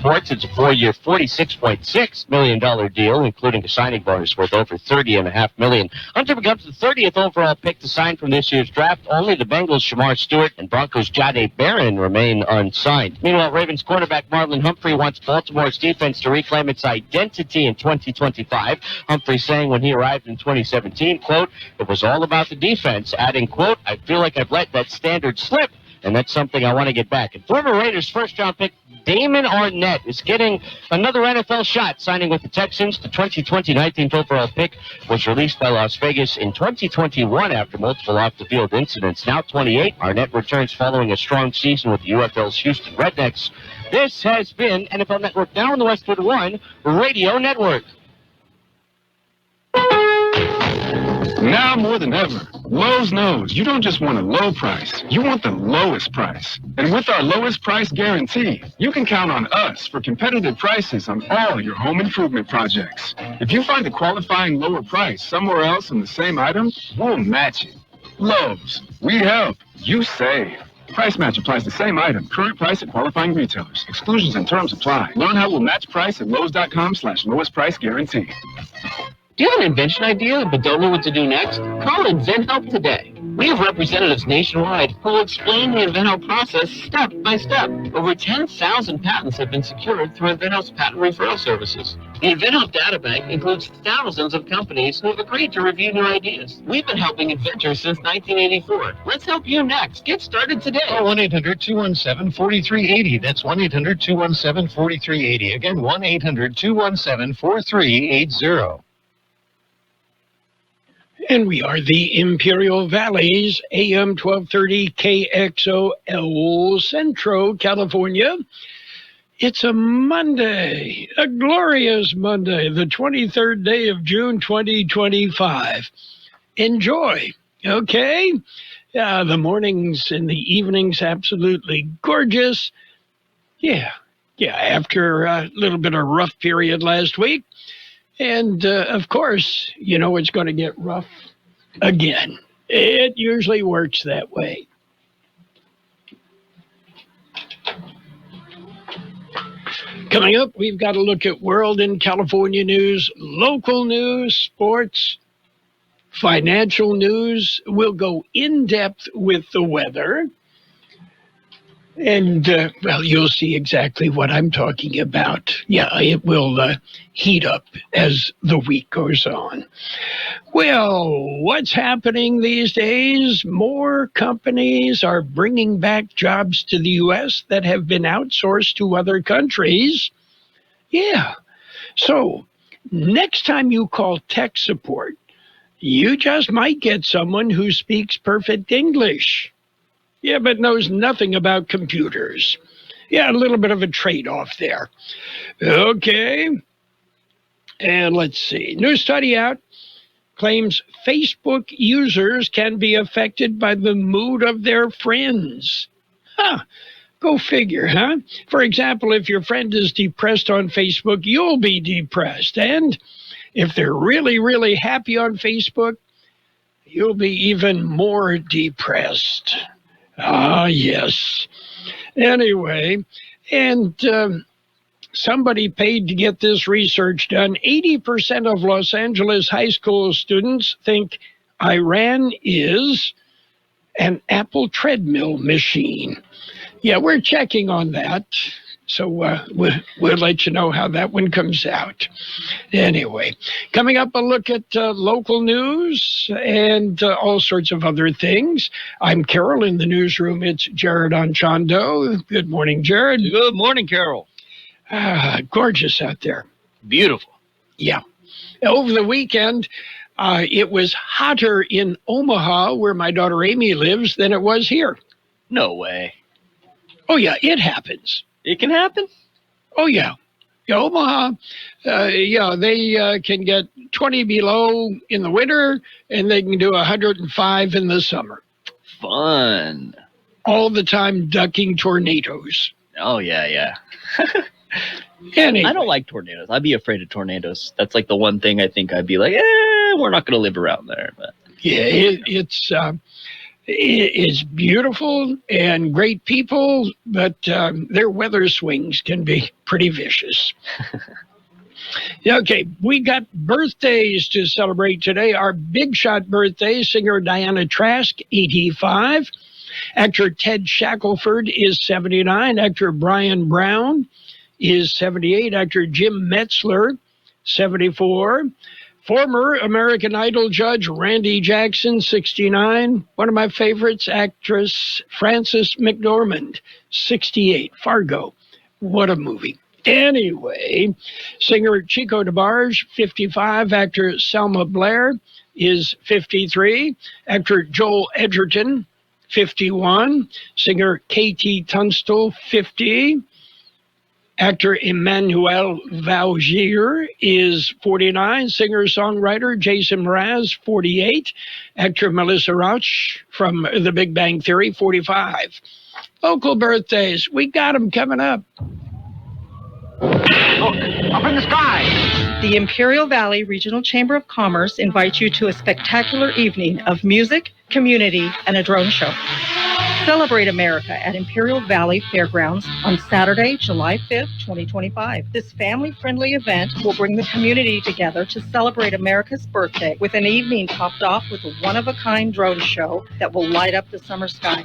reports it's a 4-year, $46.6 million deal, including a signing bonus worth over $30.5 million. Hunter becomes the 30th overall pick to sign from this year's draft. Only the Bengals' Shamar Stewart and Broncos' Jahdae Barron remain unsigned. Meanwhile, Ravens quarterback Marlon Humphrey wants Baltimore's defense to reclaim its identity in 2025. Humphrey saying when he arrived in 2017, quote, "It was all about the defense," adding, quote, "I feel like I've let that standard slip, and that's something I want to get back." And former Raiders first-round pick Damon Arnett is getting another NFL shot, signing with the Texans. The 2020 19th overall pick was released by Las Vegas in 2021 after multiple off-the-field incidents. Now 28, Arnett returns following a strong season with the UFL's Houston Rednecks. This has been NFL Network Now on the Westwood One Radio Network. Now more than ever, Lowe's knows you don't just want a low price, you want the lowest price. And with our lowest price guarantee, you can count on us for competitive prices on all your home improvement projects. If you find a qualifying lower price somewhere else on the same item, we'll match it. Lowe's, we help, you save. Price match applies to same item. Current price at qualifying retailers. Exclusions and terms apply. Learn how we'll match price at Lowe's.com/lowest price guarantee. Do you have an invention idea but don't know what to do next? Call InventHelp today. We have representatives nationwide who will explain the InventHelp process step by step. Over 10,000 patents have been secured through InventHelp's patent referral services. The InventHelp databank includes thousands of companies who have agreed to review new ideas. We've been helping inventors since 1984. Let's help you next. Get started today. Call 1-800-217-4380. That's 1-800-217-4380. Again, 1-800-217-4380. And we are the Imperial Valley's AM 1230 KXO Centro, California. It's a Monday, a glorious Monday, the 23rd day of June 2025. Enjoy, okay? The mornings and the evenings, absolutely gorgeous. Yeah, after a little bit of rough period last week. And, of course, you know it's going to get rough again. It usually works that way. Coming up, we've got to look at world and California news, local news, sports, financial news. We'll go in-depth with the weather. And, well, you'll see exactly what I'm talking about. Yeah, it will heat up as the week goes on. Well, what's happening these days? More companies are bringing back jobs to the U.S. that have been outsourced to other countries. Yeah. So next time you call tech support, you just might get someone who speaks perfect English. Yeah, but knows nothing about computers. Yeah, a little bit of a trade-off there. Okay. And let's see. New study out claims Facebook users can be affected by the mood of their friends. Go figure, huh? For example, if your friend is depressed on Facebook, you'll be depressed. And if they're really, really happy on Facebook, you'll be even more depressed. Yes. Anyway, and somebody paid to get this research done. 80% of Los Angeles high school students think Iran is an Apple treadmill machine. Yeah, we're checking on that. So we'll let you know how that one comes out. Anyway, coming up, a look at local news and all sorts of other things. I'm Carroll in the newsroom. It's Jared Anchondo. Good morning, Jared. Good morning, Carroll. Gorgeous out there. Beautiful. Yeah. Over the weekend, it was hotter in Omaha, where my daughter Amy lives, than it was here. No way. Oh, yeah, it happens. It can happen? Oh, yeah. Omaha, they can get 20 below in the winter, and they can do 105 in the summer. Fun. All the time ducking tornadoes. Oh, yeah. Anyway. I don't like tornadoes. I'd be afraid of tornadoes. That's like the one thing I think I'd be like, we're not going to live around there. But yeah, It's beautiful and great people, but their weather swings can be pretty vicious. Okay, we got birthdays to celebrate today. Our big shot birthday, singer Diana Trask, 85. Actor Ted Shackelford is 79. Actor Brian Brown is 78. Actor Jim Metzler, 74. Former American Idol judge Randy Jackson, 69. One of my favorites, actress Frances McDormand, 68. Fargo. What a movie. Anyway, singer Chico DeBarge, 55. Actor Selma Blair is 53. Actor Joel Edgerton, 51. Singer Katie Tunstall, 50. Actor Emmanuel Vaugier is 49. Singer-songwriter Jason Mraz, 48. Actor Melissa Rauch from The Big Bang Theory, 45. Local birthdays, we got them coming up. Look, up in the sky. The Imperial Valley Regional Chamber of Commerce invites you to a spectacular evening of music, community, and a drone show. Celebrate America at Imperial Valley Fairgrounds on Saturday, July 5th, 2025. This family-friendly event will bring the community together to celebrate America's birthday with an evening topped off with a one-of-a-kind drone show that will light up the summer sky.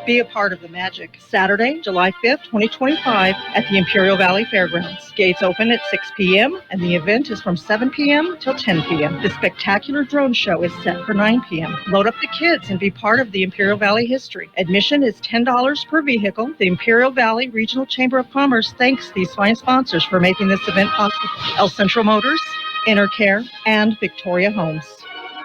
Be a part of the magic. Saturday, July 5th, 2025 at the Imperial Valley Fairgrounds. Gates open at 6 p.m. and the event is from 7 p.m. till 10 p.m. The spectacular drone show is set for 9 p.m. Load up the kids and be part of the Imperial Valley history. Admission is $10 per vehicle. The Imperial Valley Regional Chamber of Commerce thanks these fine sponsors for making this event possible. El Centro Motors, Intercare, and Victoria Homes.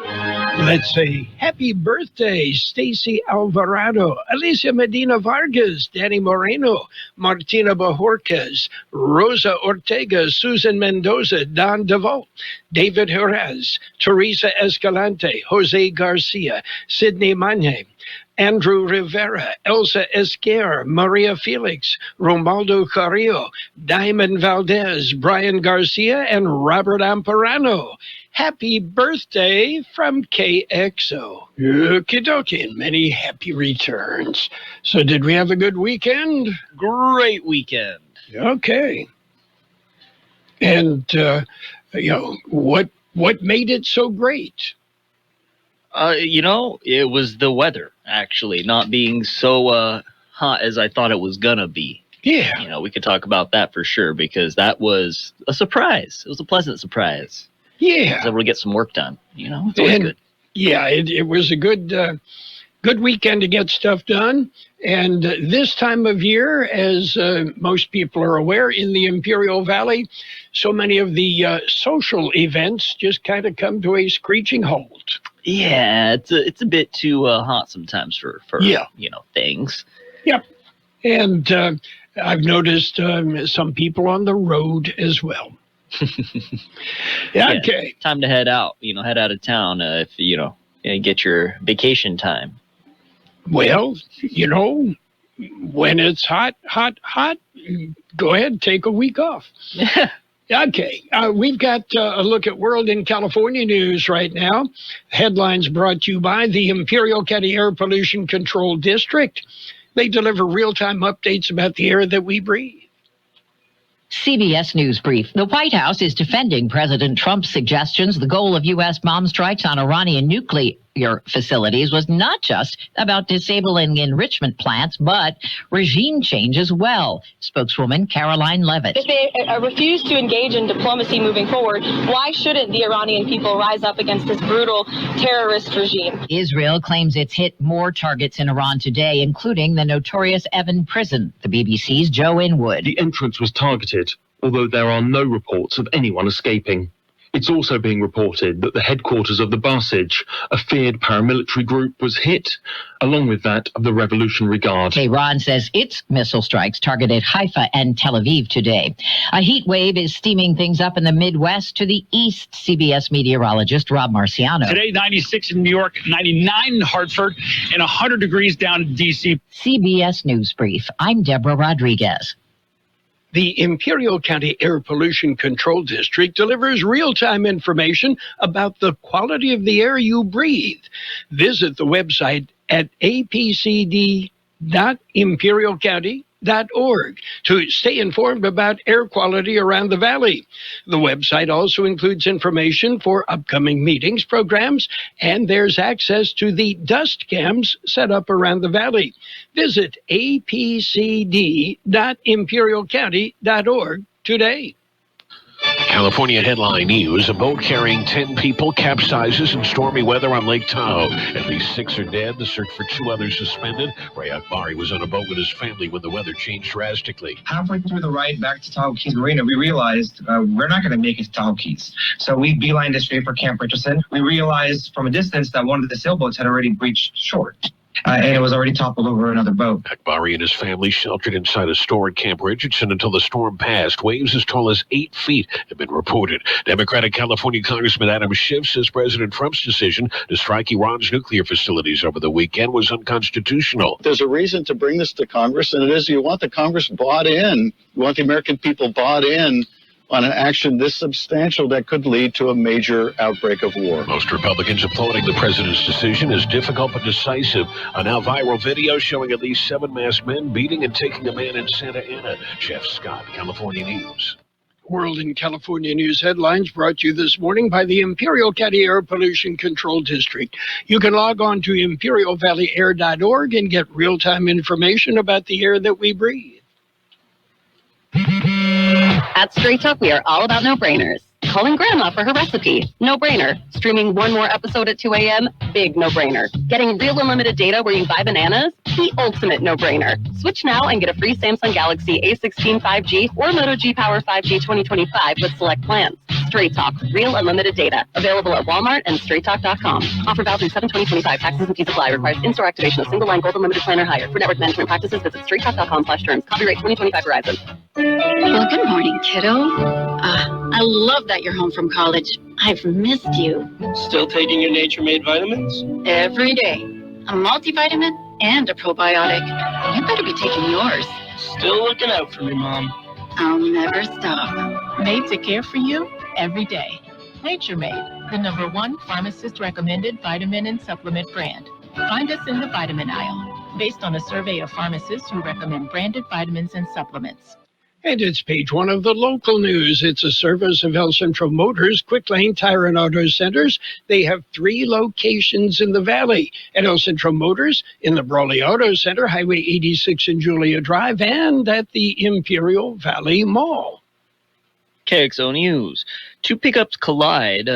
Let's say happy birthday, Stacy Alvarado, Alicia Medina Vargas, Danny Moreno, Martina Bajorquez, Rosa Ortega, Susan Mendoza, Don DeVault, David Jerez, Teresa Escalante, Jose Garcia, Sidney Magne, Andrew Rivera, Elsa Esquer, Maria Felix, Romaldo Carrillo, Diamond Valdez, Brian Garcia, and Robert Amparano. Happy birthday from KXO. Okie dokie, and many happy returns. So did we have a good weekend? Great weekend. Okay. And, what made it so great? It was the weather, actually, not being so hot as I thought it was going to be. Yeah. We could talk about that for sure, because that was a surprise. It was a pleasant surprise. Yeah. I was able to get some work done. It's always good. Yeah, it was a good weekend to get stuff done. And this time of year, as most people are aware, in the Imperial Valley, so many of the social events just kind of come to a screeching halt. Yeah, it's a bit too hot sometimes for things. Yep. And I've noticed some people on the road as well. Okay. Time to head out, head out of town if, get your vacation time. Well, when it's hot, go ahead, take a week off. Okay, we've got a look at World in California news right now. Headlines brought to you by the Imperial County Air Pollution Control District. They deliver real-time updates about the air that we breathe. CBS News Brief. The White House is defending President Trump's suggestions the goal of U.S. bomb strikes on Iranian nuclear facilities was not just about disabling enrichment plants, but regime change as well. Spokeswoman Caroline Levitt. If they refuse to engage in diplomacy moving forward, why shouldn't the Iranian people rise up against this brutal terrorist regime? Israel claims it's hit more targets in Iran today, including the notorious Evin prison. The BBC's Joe Inwood. The entrance was targeted, although there are no reports of anyone escaping. It's also being reported that the headquarters of the Basij, a feared paramilitary group, was hit, along with that of the Revolutionary Guard. Tehran says its missile strikes targeted Haifa and Tel Aviv today. A heat wave is steaming things up in the Midwest to the east. CBS meteorologist Rob Marciano. Today, 96 in New York, 99 in Hartford, and 100 degrees down in D.C. CBS News Brief. I'm Deborah Rodriguez. The Imperial County Air Pollution Control District delivers real-time information about the quality of the air you breathe. Visit the website at apcd.imperialcounty.org to stay informed about air quality around the valley. The website also includes information for upcoming meetings, programs, and there's access to the dust cams set up around the valley. Visit apcd.imperialcounty.org today. California headline news. A boat carrying 10 people capsizes in stormy weather on Lake Tahoe. At least 6 are dead. The search for 2 others suspended. Ray Akbari was on a boat with his family when the weather changed drastically. Halfway through the ride back to Tahoe Keys Marina, we realized we're not going to make it to Tahoe Keys. So we beelined it straight for Camp Richardson. We realized from a distance that one of the sailboats had already breached shore. And it was already toppled over another boat. Akbari and his family sheltered inside a store at Camp Richardson until the storm passed. Waves as tall as 8 feet have been reported. Democratic California Congressman Adam Schiff says President Trump's decision to strike Iran's nuclear facilities over the weekend was unconstitutional. There's a reason to bring this to Congress, and it is you want the Congress bought in. You want the American people bought in on an action this substantial that could lead to a major outbreak of war. Most Republicans applauding the president's decision as difficult but decisive. A now viral video showing at least 7 masked men beating and taking a man in Santa Ana. Jeff Scott, California News. World in California News headlines brought to you this morning by the Imperial County Air Pollution Control District. You can log on to imperialvalleyair.org and get real-time information about the air that we breathe. At Straight Talk, we are all about no-brainers. Calling Grandma for her recipe, no-brainer. Streaming one more episode at 2 a.m., big no-brainer. Getting real unlimited data where you buy bananas, the ultimate no-brainer. Switch now and get a free Samsung Galaxy A16 5G or Moto G Power 5G 2025 with select plans. Straight Talk, real unlimited data. Available at Walmart and straighttalk.com. Offer valid through 7/20/25. Taxes and fees apply. Requires in-store activation of single line gold unlimited plan or higher. For network management practices, visit straighttalk.com/terms. Copyright 2025 Verizon. Well, good morning, kiddo. I love that you're home from college. I've missed you. Still taking your Nature-Made vitamins? Every day. A multivitamin and a probiotic. You better be taking yours. Still looking out for me, Mom. I'll never stop. Made to care for you every day. Nature-Made, the #1 pharmacist-recommended vitamin and supplement brand. Find us in the vitamin aisle, based on a survey of pharmacists who recommend branded vitamins and supplements. And it's page 1 of the local news. It's a service of El Centro Motors, Quick Lane Tire and Auto Centers. They have 3 locations in the valley. At El Centro Motors, in the Brawley Auto Center, Highway 86 and Julia Drive, and at the Imperial Valley Mall. KXO News. 2 pickups collide.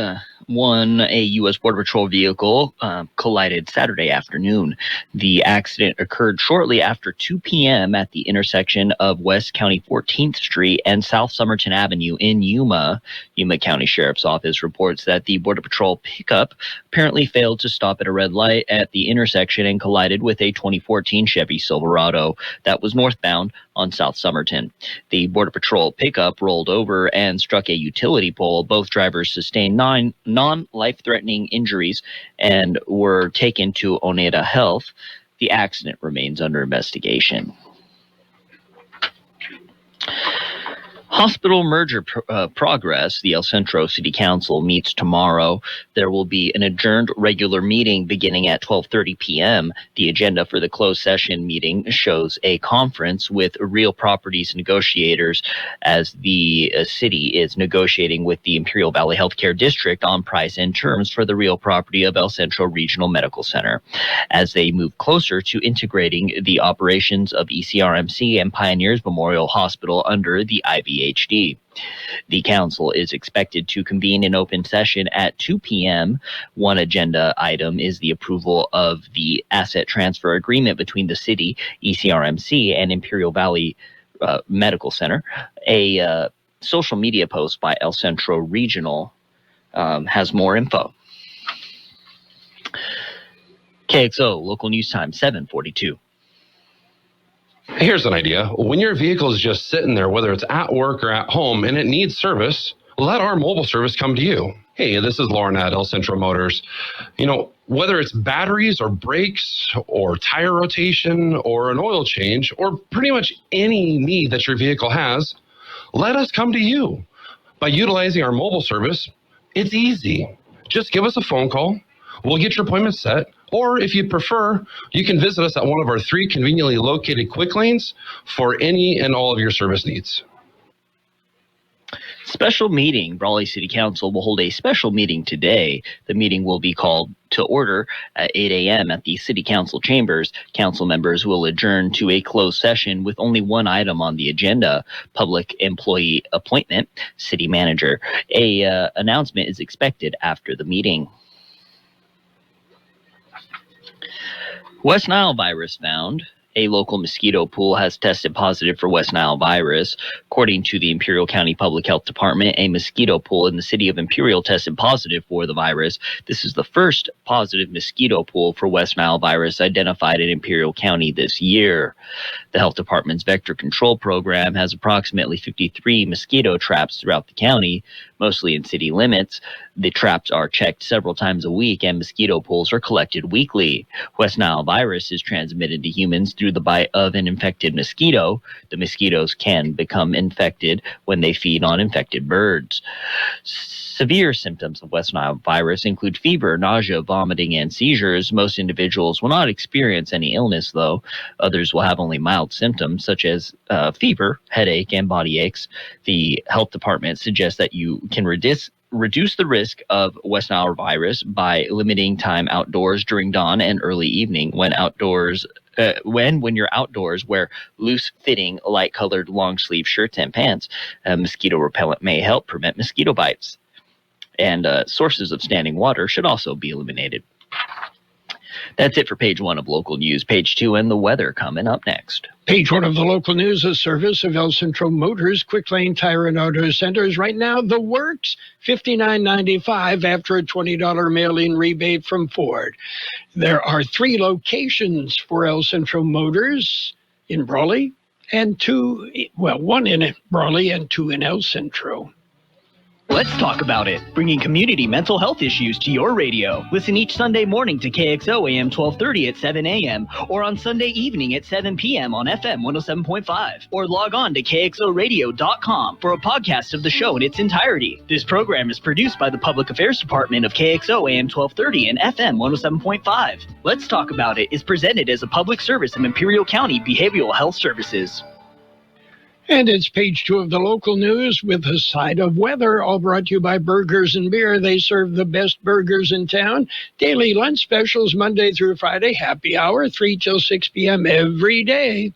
One, a U.S. Border Patrol vehicle, collided Saturday afternoon. The accident occurred shortly after 2 p.m. at the intersection of West County 14th Street and South Somerton Avenue in Yuma. Yuma County Sheriff's Office reports that the Border Patrol pickup apparently failed to stop at a red light at the intersection and collided with a 2014 Chevy Silverado that was northbound on South Somerton. The Border Patrol pickup rolled over and struck a utility pole. Both drivers sustained 9 non-life-threatening injuries and were taken to Oneida Health. The accident remains under investigation. Hospital merger progress. The El Centro City Council meets tomorrow. There will be an adjourned regular meeting beginning at 12:30 p.m. The agenda for the closed session meeting shows a conference with real properties negotiators as the city is negotiating with the Imperial Valley Healthcare District on price and terms for the real property of El Centro Regional Medical Center. As they move closer to integrating the operations of ECRMC and Pioneers Memorial Hospital under the IVHD. The council is expected to convene in open session at 2 p.m. One agenda item is the approval of the asset transfer agreement between the city, ECRMC, and Imperial Valley Medical Center. A social media post by El Centro Regional has more info. KXO, local news time, 7:42. Here's an idea. When your vehicle is just sitting there, whether it's at work or at home, and it needs service, let our mobile service come to you. Hey, this is Lauren at El Centro Motors. You know, whether it's batteries or brakes or tire rotation or an oil change or pretty much any need that your vehicle has, Let us come to you. By utilizing our mobile service, it's easy. Just give us a phone call. We'll get your appointment set. Or if you prefer, you can visit us at one of our 3 conveniently located quick lanes for any and all of your service needs. Special meeting. Brawley City Council will hold a special meeting today. The meeting will be called to order at 8 a.m. at the City Council chambers. Council members will adjourn to a closed session with only one item on the agenda: public employee appointment, city manager. A announcement is expected after the meeting. West Nile virus found. A local mosquito pool has tested positive for West Nile virus. According to the Imperial County Public Health Department, a mosquito pool in the city of Imperial tested positive for the virus. This is the first positive mosquito pool for West Nile virus identified in Imperial County this year. The health department's vector control program has approximately 53 mosquito traps throughout the county, mostly in city limits. The traps are checked several times a week, and mosquito pools are collected weekly. West Nile virus is transmitted to humans through the bite of an infected mosquito. The mosquitoes can become infected when they feed on infected birds. Severe symptoms of West Nile virus include fever, nausea, vomiting, and seizures. Most individuals will not experience any illness, though. Others will have only mild symptoms, such as fever, headache, and body aches. The health department suggests that you can reduce the risk of West Nile virus by limiting time outdoors during dawn and early evening. When you're outdoors, wear loose-fitting, light-colored long-sleeve shirts and pants. Mosquito repellent may help prevent mosquito bites. And sources of standing water should also be eliminated. That's it for page 1 of local news. Page 2 and the weather coming up next. Page 1 of the local news, a service of El Centro Motors, Quick Lane Tire and Auto Centers. Right now, the works, $59.95 after a $20 mail-in rebate from Ford. There are 3 locations for El Centro Motors in Brawley, and 1 in Brawley and 2 in El Centro. Let's talk about it, bringing community mental health issues to your radio. Listen each Sunday morning to KXO AM 1230 at 7 a.m. or on Sunday evening at 7 p.m. on FM 107.5. Or log on to KXORadio.com for a podcast of the show in its entirety. This program is produced by the Public Affairs Department of KXO AM 1230 and FM 107.5. Let's Talk About It is presented as a public service of Imperial County Behavioral Health Services. And it's page 2 of the local news with a side of weather, all brought to you by Burgers and Beer. They serve the best burgers in town. Daily lunch specials Monday through Friday, happy hour, 3 till 6 p.m. every day.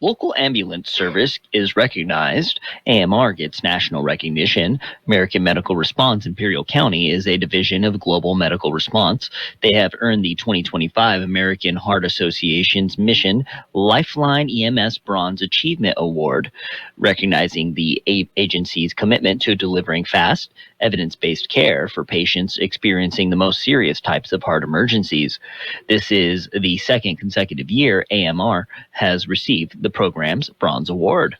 Local ambulance service is recognized. AMR gets national recognition. American Medical Response Imperial County is a division of Global Medical Response. They have earned the 2025 American Heart Association's Mission Lifeline EMS Bronze Achievement Award, recognizing the agency's commitment to delivering fast, evidence-based care for patients experiencing the most serious types of heart emergencies. This is the second consecutive year AMR has received the program's Bronze Award.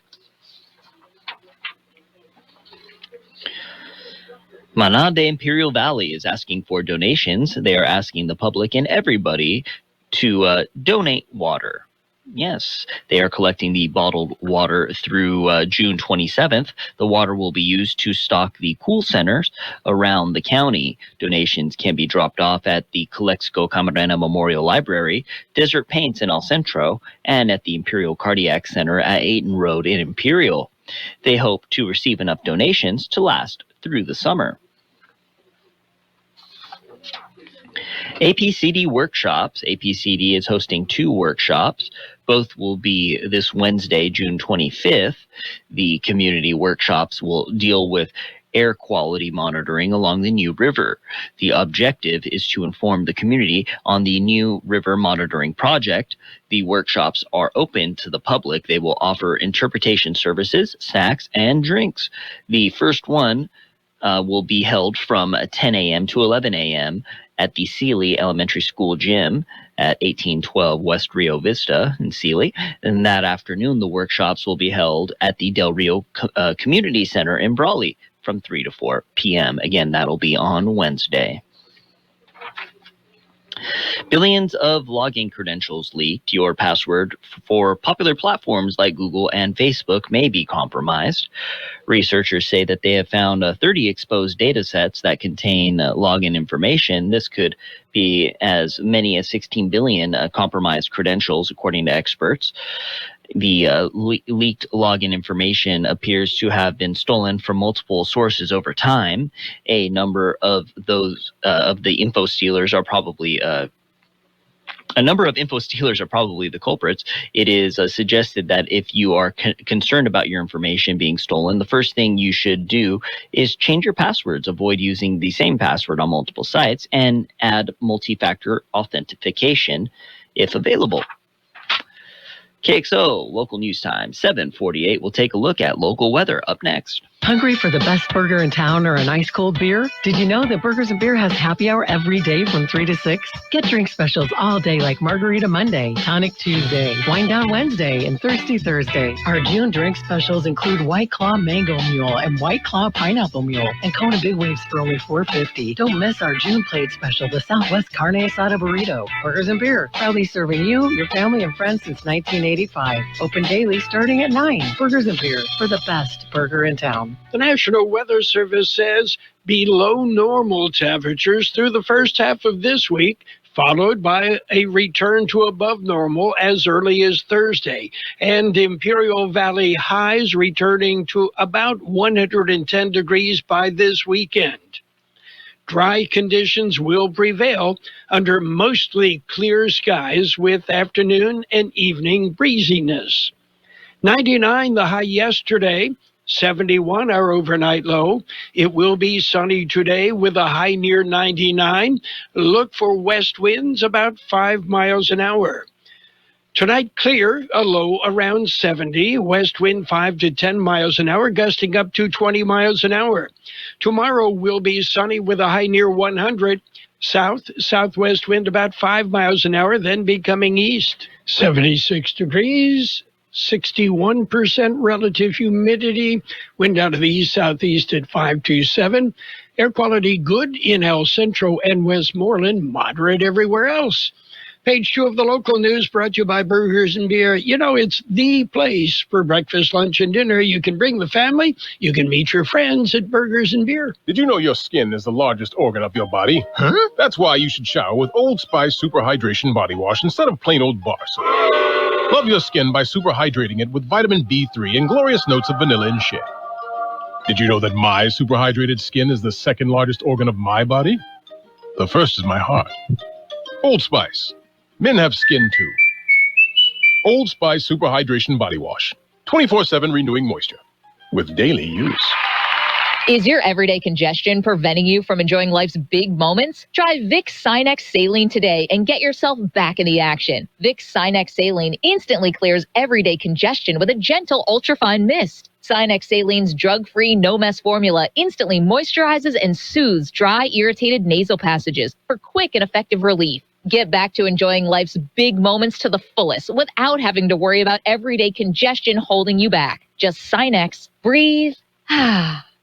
Mana de Imperial Valley is asking for donations. They are asking the public and everybody to donate water. Yes, they are collecting the bottled water through June 27th. The water will be used to stock the cool centers around the county. Donations can be dropped off at the KXO Camarena Memorial Library, Desert Paints in El Centro, and at the Imperial Cardiac Center at Ayton Road in Imperial. They hope to receive enough donations to last through the summer. APCD workshops. APCD is hosting 2 workshops. Both will be this Wednesday, June 25th. The community workshops will deal with air quality monitoring along the New River. The objective is to inform the community on the New River Monitoring Project. The workshops are open to the public. They will offer interpretation services, snacks, and drinks. The first one will be held from 10 a.m. to 11 a.m. at the Sealy Elementary School Gym at 1812 West Rio Vista in Sealy. And that afternoon, the workshops will be held at the Del Rio Community Center in Brawley from 3 to 4 p.m. Again, that'll be on Wednesday. Billions of login credentials leaked. Your password for popular platforms like Google and Facebook may be compromised. Researchers say that they have found 30 exposed data sets that contain login information. This could be as many as 16 billion compromised credentials, according to experts. The leaked login information appears to have been stolen from multiple sources over time. A number of those of the info stealers are probably the culprits. It is suggested that if you are concerned about your information being stolen, the first thing you should do is change your passwords, avoid using the same password on multiple sites, and add multi-factor authentication if available. KXO Local News Time, 7:48. We'll take a look at local weather up next. Hungry for the best burger in town or an ice cold beer? Did you know that Burgers & Beer has happy hour every day from 3 to 6? Get drink specials all day like Margarita Monday, Tonic Tuesday, Wine Down Wednesday, and Thirsty Thursday. Our June drink specials include White Claw Mango Mule and White Claw Pineapple Mule and Kona Big Waves for only $4.50. Don't miss our June plate special, the Southwest Carne Asada Burrito. Burgers & Beer, proudly serving you, your family, and friends since 1985. Open daily starting at 9. Burgers & Beer, for the best burger in town. The National Weather Service says below normal temperatures through the first half of this week, followed by a return to above normal as early as Thursday, and Imperial Valley highs returning to about 110 degrees by this weekend. Dry conditions will prevail under mostly clear skies with afternoon and evening breeziness. 99 the high yesterday. 71 our overnight low. It will be sunny today with a high near 99. Look for west winds about 5 miles an hour. Tonight clear, a low around 70. West wind 5 to 10 miles an hour, gusting up to 20 miles an hour. Tomorrow will be sunny with a high near 100. Southwest wind about 5 miles an hour, then becoming east. 76 degrees. 61% relative humidity, wind out of the east-southeast at 527. Air quality good in El Centro and Westmoreland, moderate everywhere else. Page 2 of the local news brought to you by Burgers & Beer. You know, it's the place for breakfast, lunch, and dinner. You can bring the family. You can meet your friends at Burgers & Beer. Did you know your skin is the largest organ of your body? Huh? That's why you should shower with Old Spice Super Hydration Body Wash instead of plain old bar soap. Love your skin by super hydrating it with vitamin B3 and glorious notes of vanilla and shea. Did you know that my super hydrated skin is the second largest organ of my body? The first is my heart. Old Spice. Men have skin too. Old Spice Super Hydration Body Wash. 24/7 renewing moisture. With daily use. Is your everyday congestion preventing you from enjoying life's big moments? Try Vicks Sinex Saline today and get yourself back in the action. Vicks Sinex Saline instantly clears everyday congestion with a gentle ultrafine mist. Sinex Saline's drug-free, no-mess formula instantly moisturizes and soothes dry, irritated nasal passages for quick and effective relief. Get back to enjoying life's big moments to the fullest without having to worry about everyday congestion holding you back. Just Sinex, breathe,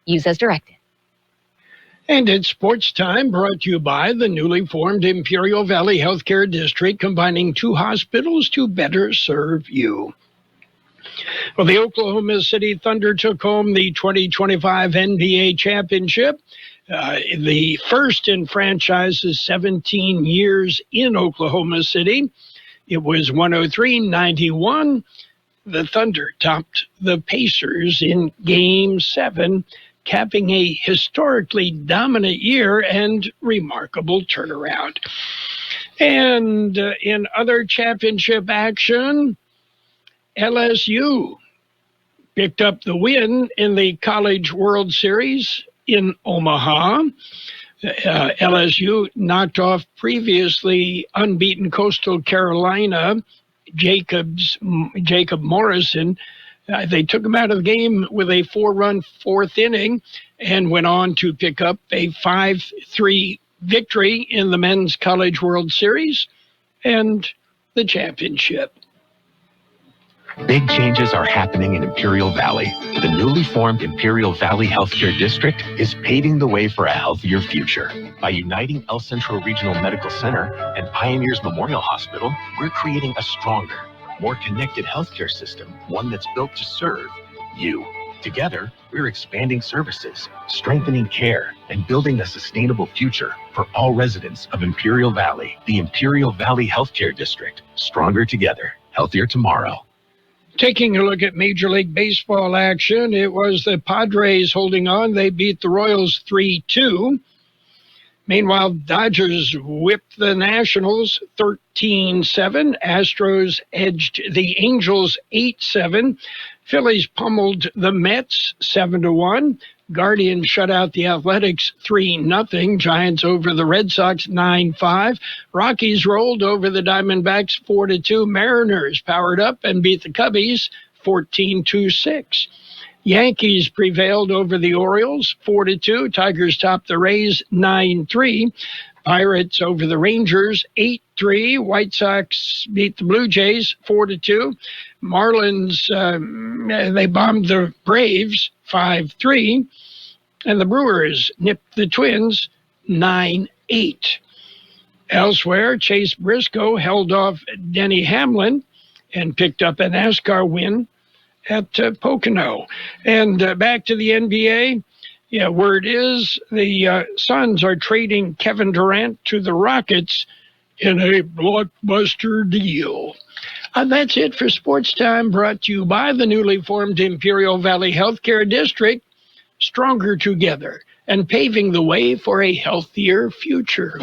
use as directed. And it's sports time, brought to you by the newly formed Imperial Valley Healthcare District, combining 2 hospitals to better serve you. Well, the Oklahoma City Thunder took home the 2025 NBA championship, the first in franchise's 17 years in Oklahoma City. It was 103-91. The Thunder topped the Pacers in Game 7, capping a historically dominant year and remarkable turnaround. And in other championship action, LSU picked up the win in the College World Series in Omaha. LSU knocked off previously unbeaten Coastal Carolina, Jacob Morrison. They took him out of the game with a 4-run fourth inning and went on to pick up a 5-3 victory in the Men's College World Series and the championship. Big changes are happening in Imperial Valley. The newly formed Imperial Valley Healthcare District is paving the way for a healthier future. By uniting El Centro Regional Medical Center and Pioneers Memorial Hospital, we're creating a stronger, more connected healthcare system, one that's built to serve you. Together, we're expanding services, strengthening care, and building a sustainable future for all residents of Imperial Valley. The Imperial Valley Healthcare District. Stronger together, healthier tomorrow. Taking a look at Major League Baseball action, it was the Padres holding on. They beat the Royals 3-2. Meanwhile, Dodgers whipped the Nationals 13-7. Astros edged the Angels 8-7. Phillies pummeled the Mets 7-1. Guardians shut out the Athletics 3-0. Giants over the Red Sox 9-5. Rockies rolled over the Diamondbacks 4-2. Mariners powered up and beat the Cubbies 14-6. Yankees prevailed over the Orioles 4-2. Tigers topped the Rays 9-3. Pirates over the Rangers 8-3. White Sox beat the Blue Jays 4-2. Marlins, they bombed the Braves 5-3. And the Brewers nipped the Twins 9-8. Elsewhere, Chase Briscoe held off Denny Hamlin and picked up a NASCAR win at Pocono. And back to the NBA. Yeah, word is the Suns are trading Kevin Durant to the Rockets in a blockbuster deal. That's it for Sports Time, brought to you by the newly formed Imperial Valley Healthcare District, stronger together and paving the way for a healthier future.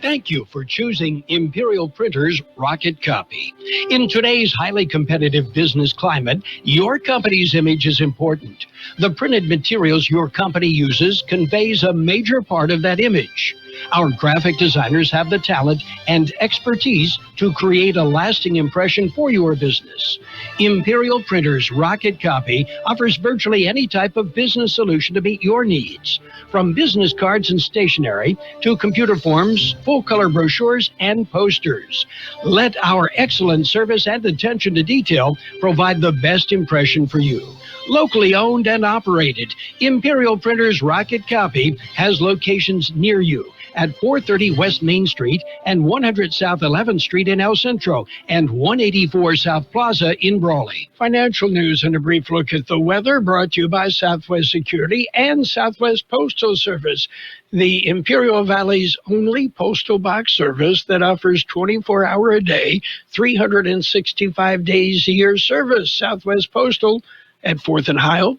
Thank you for choosing Imperial Printer's Rocket Copy. In today's highly competitive business climate, your company's image is important. The printed materials your company uses conveys a major part of that image. Our graphic designers have the talent and expertise to create a lasting impression for your business. Imperial Printer's Rocket Copy offers virtually any type of business solution to meet your needs, from business cards and stationery to computer forms, full-color brochures, and posters. Let our excellent service and attention to detail provide the best impression for you. Locally owned and operated, Imperial Printer's Rocket Copy has locations near you at 430 West Main Street and 100 South 11th Street in El Centro and 184 South Plaza in Brawley. Financial news and a brief look at the weather brought to you by Southwest Security and Southwest Postal Service, the Imperial Valley's only postal box service that offers 24-hour a day, 365 days a year service. Southwest Postal at 4th and Heil,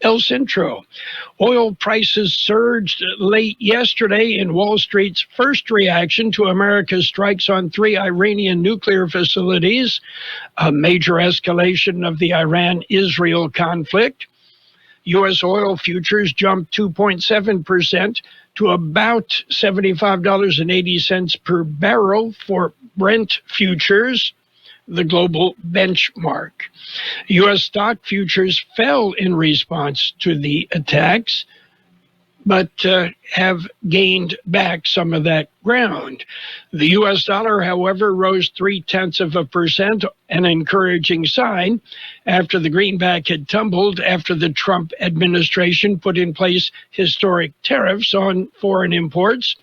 El Centro. Oil prices surged late yesterday in Wall Street's first reaction to America's strikes on 3 Iranian nuclear facilities, a major escalation of the Iran-Israel conflict. U.S. oil futures jumped 2.7% to about $75.80 per barrel for Brent futures, the global benchmark. U.S. stock futures fell in response to the attacks, but have gained back some of that ground. The U.S. dollar, however, rose 0.3%, an encouraging sign, after the greenback had tumbled after the Trump administration put in place historic tariffs on foreign imports.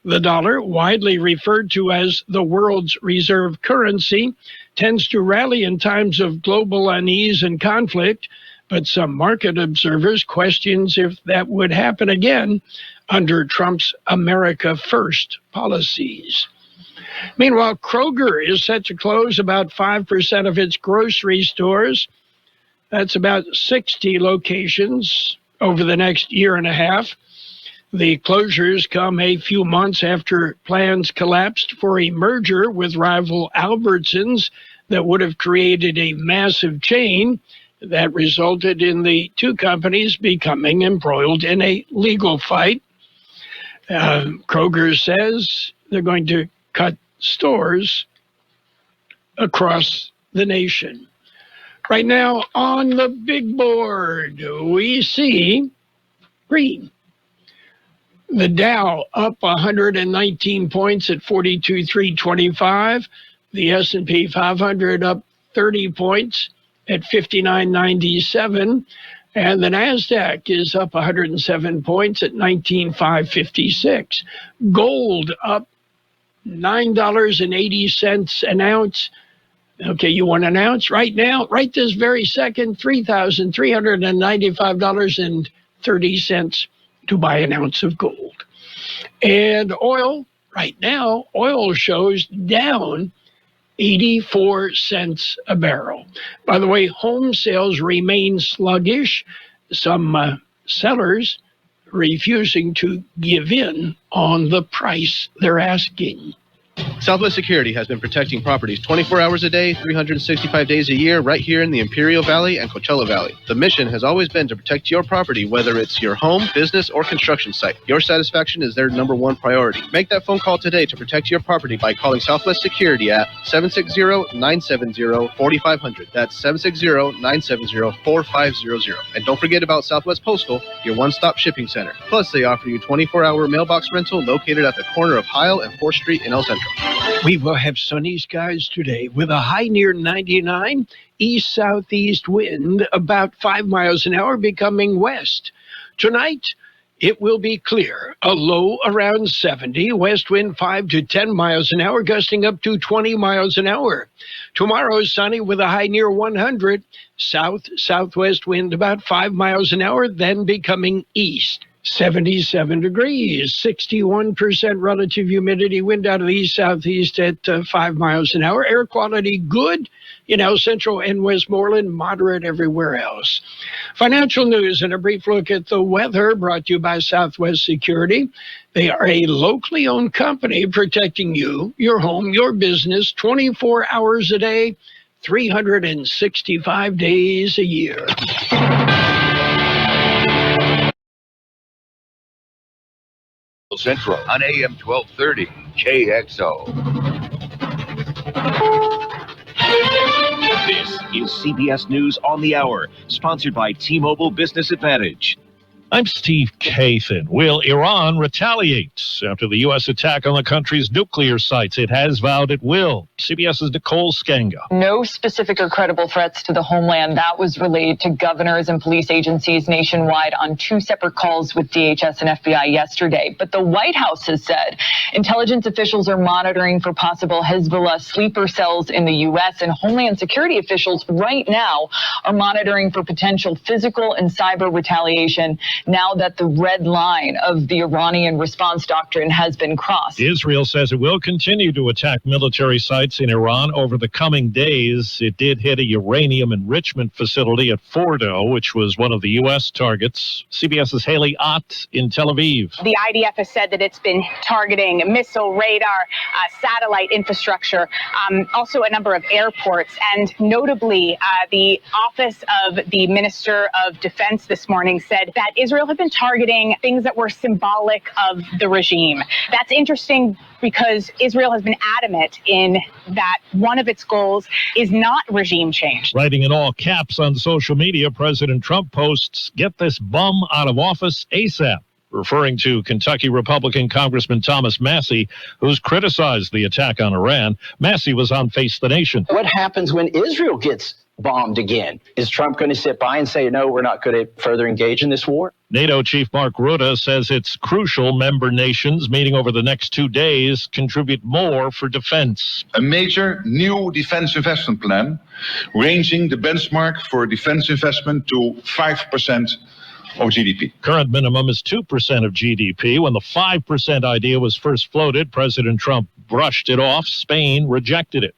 The dollar, widely referred to as the world's reserve currency, tends to rally in times of global unease and conflict, but some market observers question if that would happen again under Trump's America First policies. Meanwhile, Kroger is set to close about 5% of its grocery stores. That's about 60 locations over the next year and a half. The closures come a few months after plans collapsed for a merger with rival Albertsons that would have created a massive chain that resulted in the two companies becoming embroiled in a legal fight. Kroger says they're going to cut stores across the nation. Right now on the big board, we see green. The Dow up 119 points at 42,325. The S&P 500 up 30 points at 59.97. And the NASDAQ is up 107 points at 19,556. Gold up $9.80 an ounce. Okay, you want an ounce? Right now, right this very second, $3,395.30 to buy an ounce of gold. And oil, right now, oil shows down 84 cents a barrel. By the way, home sales remain sluggish. Some sellers refusing to give in on the price they're asking. Southwest Security has been protecting properties 24 hours a day, 365 days a year, right here in the Imperial Valley and Coachella Valley. The mission has always been to protect your property, whether it's your home, business, or construction site. Your satisfaction is their number 1 priority. Make that phone call today to protect your property by calling Southwest Security at 760-970-4500. That's 760-970-4500. And don't forget about Southwest Postal, your one-stop shipping center. Plus, they offer you 24-hour mailbox rental located at the corner of Heil and 4th Street in El Centro. We will have sunny skies today with a high near 99, east-southeast wind about 5 miles an hour becoming west. Tonight, it will be clear, a low around 70, west wind 5 to 10 miles an hour, gusting up to 20 miles an hour. Tomorrow, sunny with a high near 100, south-southwest wind about 5 miles an hour, then becoming east. 77 degrees, 61% relative humidity, wind out of the east-southeast at 5 miles an hour. Air quality good in El Centro and Westmoreland, moderate everywhere else. Financial news and a brief look at the weather brought to you by Southwest Security. They are a locally owned company protecting you, your home, your business, 24 hours a day, 365 days a year. Centro on AM 1230 KXO. This is CBS News on the Hour, sponsored by T-Mobile Business Advantage. I'm Steve Kathan. Will Iran retaliate after the U.S. attack on the country's nuclear sites? It has vowed it will. CBS's Nicole Skanga. No specific or credible threats to the homeland. That was relayed to governors and police agencies nationwide on 2 separate calls with DHS and FBI yesterday. But the White House has said intelligence officials are monitoring for possible Hezbollah sleeper cells in the U.S. and Homeland Security officials right now are monitoring for potential physical and cyber retaliation now that the red line of the Iranian response doctrine has been crossed. Israel says it will continue to attack military sites in Iran over the coming days. It did hit a uranium enrichment facility at Fordo, which was one of the U.S. targets. CBS's Haley Ott in Tel Aviv. The IDF has said that it's been targeting missile, radar, satellite infrastructure, also a number of airports, and notably the Office of the Minister of Defense this morning said that Israel had been targeting things that were symbolic of the regime. That's interesting because Israel has been adamant in that one of its goals is not regime change. Writing in all caps on social media, President Trump posts, "Get this bum out of office ASAP," referring to Kentucky Republican Congressman Thomas Massie, who's criticized the attack on Iran. Massie was on Face the Nation. What happens when Israel gets bombed again? Is Trump going to sit by and say, no, we're not going to further engage in this war? NATO Chief Mark Rutte says it's crucial member nations meeting over the next 2 days contribute more for defense. A major new defense investment plan, ranging the benchmark for defense investment to 5% of GDP. Current minimum is 2% of GDP. When the 5% idea was first floated, President Trump brushed it off. Spain rejected it.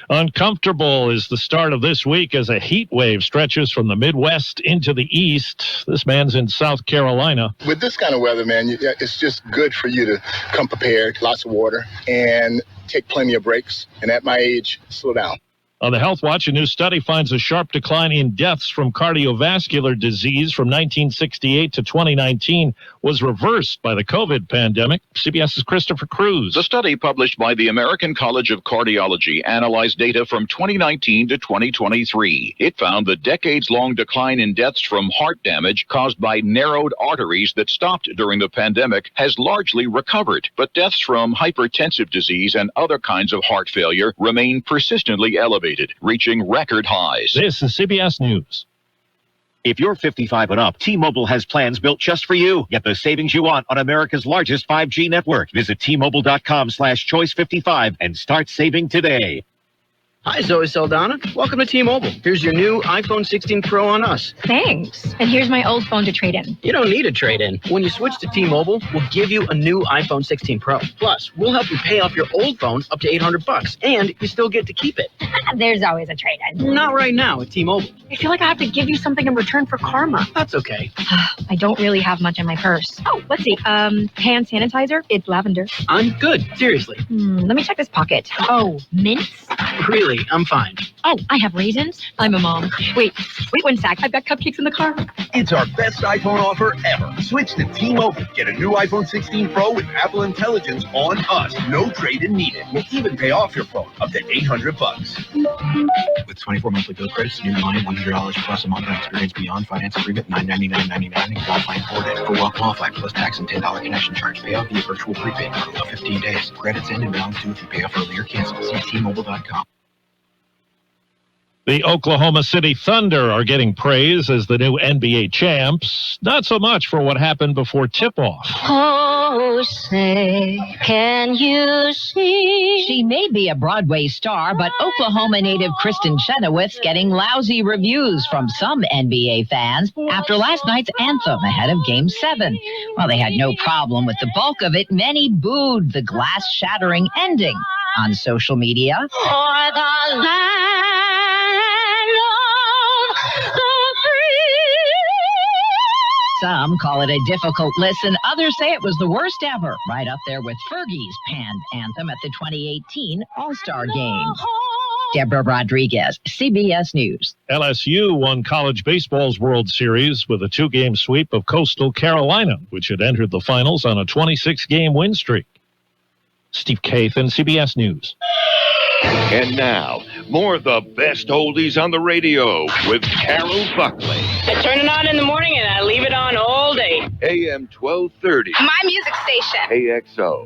Uncomfortable is the start of this week as a heat wave stretches from the Midwest into the East. This man's in South Carolina. With this kind of weather, man, it's just good for you to come prepared, lots of water, and take plenty of breaks. And at my age, slow down. On the Health Watch, a new study finds a sharp decline in deaths from cardiovascular disease from 1968 to 2019 was reversed by the COVID pandemic. CBS's Christopher Cruz. The study published by the American College of Cardiology analyzed data from 2019 to 2023. It found the decades-long decline in deaths from heart damage caused by narrowed arteries that stopped during the pandemic has largely recovered, but deaths from hypertensive disease and other kinds of heart failure remain persistently elevated, reaching record highs. This is CBS News. If you're 55 and up, T-Mobile has plans built just for you. Get the savings you want on America's largest 5G network. Visit T-Mobile.com/choice55 and start saving today. Hi, Zoe Saldana. Welcome to T-Mobile. Here's your new iPhone 16 Pro on us. Thanks. And here's my old phone to trade in. You don't need a trade-in. When you switch to T-Mobile, we'll give you a new iPhone 16 Pro. Plus, we'll help you pay off your old phone up to $800, and you still get to keep it. There's always a trade-in. Not right now at T-Mobile. I feel like I have to give you something in return for karma. That's okay. I don't really have much in my purse. Oh, let's see. Hand sanitizer. It's lavender. I'm good. Seriously. Let me check this pocket. Oh, mints? Really, I'm fine. Oh, I have raisins. I'm a mom. Wait one sec. I've got cupcakes in the car. It's our best iPhone offer ever. Switch to T-Mobile. Get a new iPhone 16 Pro with Apple Intelligence on us. No trade-in needed. We'll even pay off your phone up to $800. With 24 monthly bill credits, new line, $100 plus a month on experience beyond finance agreement, $999.99 and qualifying 4 days for well-qualified plus tax and $10 connection charge. Pay off via virtual prepaid for up to 15 days. Credits end and balance due if you pay off early or cancel. See T-Mobile.com. The Oklahoma City Thunder are getting praise as the new NBA champs. Not so much for what happened before tip-off. Oh, say, can you see? She may be a Broadway star, but Oklahoma native Kristen Chenoweth's getting lousy reviews from some NBA fans after last night's anthem ahead of Game 7. While they had no problem with the bulk of it, many booed the glass-shattering ending on social media. For the land of the free. Some call it a difficult listen. Others say it was the worst ever, right up there with Fergie's panned anthem at the 2018 All-Star Game. Deborah Rodriguez, CBS News. LSU won college baseball's World Series with a 2-game sweep of Coastal Carolina, which had entered the finals on a 26-game win streak. Steve Kathan, CBS News. And now, more of the best oldies on the radio with Carroll Buckley. I turn it on in the morning and I leave it on all day. AM 1230. My music station. KXO.